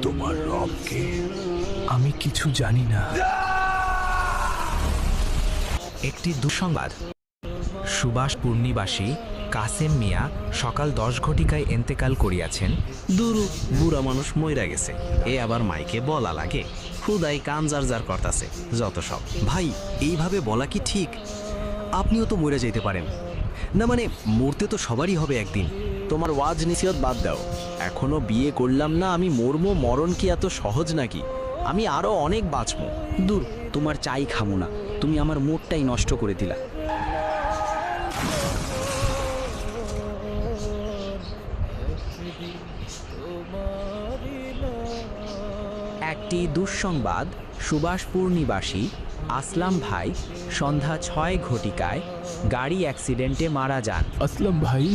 তোমার রবকে আমি কিছু জানি না। একটি দুঃসংবাদ। সুভাষ পূর্ণিবাসী কাসেম মিয়া সকাল 10 ঘটিকায় এন্তেকাল করিয়াছেন। দুরু বুড়া মানুষ মইরা গেছে, এ আবার মাইকে বলা লাগে, খুদাই কান জার করতাছে যত সব। ভাই, এইভাবে বলা কি ঠিক? আপনিও তো মরে যেতে পারেন না, মানে মরতে তো সবারই হবে একদিন। তোমার ওয়াজ নিসিহত বাদ দাও। এখনো বিয়ে করলাম না, আমি মরমো, মরণ কি এত সহজ নাকি? আমি আরো অনেক বাঁচবো। দূর, তোমার চাই খামো না, তুমি আমার মুডটাই নষ্ট করে দিলা। একটি দুঃসংবাদ। সুভাষপুর নিবাসী আসলাম ভাই সন্ধ্যা 6 ঘটিকায় গাড়ি অ্যাক্সিডেন্টে মারা যান। আসলাম ভাই,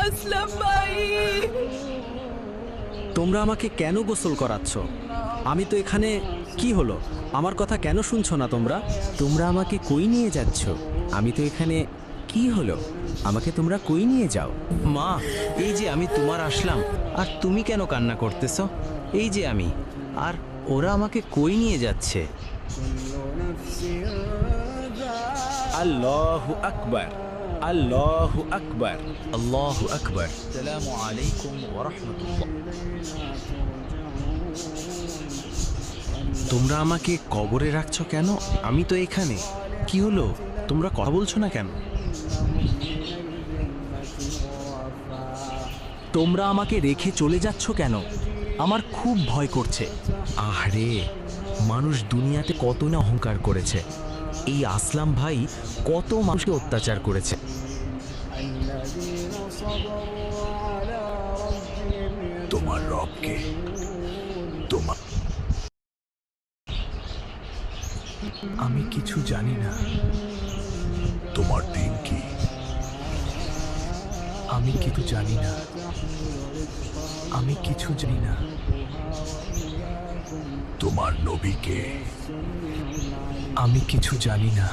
আসলাম ভাই, তোমরা আমাকে কেন গোসল করাচ্ছ? আমি তো এখানে, কি হলো? আমার কথা কেন শুনছো না তোমরা? তোমরা আমাকে কই নিয়ে যাচ্ছ? আমি তো এখানে, কি হলো? আমাকে তোমরা কই নিয়ে যাও? মা, এই যে আমি তোমার আসলাম, আর তুমি কেন কান্না করতেছ? এই যে আমি, আর ওরা আমাকে কই নিয়ে যাচ্ছে? আল্লাহু আকবার, আল্লাহু আকবার, আল্লাহু আকবার। আসসালামু আলাইকুম ওয়া রাহমাতুল্লাহ। তোমরা আমাকে কবরে রাখছো কেন? আমি তো এখানে। কি হলো, তোমরা কথা বলছো না কেন? তোমরা আমাকে রেখে চলে যাচ্ছ কেন? আমার খুব ভয় করছে। আহরে, মানুষ দুনিয়াতে কত না অহংকার করেছে। এই আসলাম ভাই কত মানুষকে অত্যাচার করেছে। তোমার রবকে তোমার আমি কিছু জানি না। তোমার দিন কি আমি কিছু জানি না। আমি কিছু জানি না। তোমার নবীকে আমি কিছু জানি না।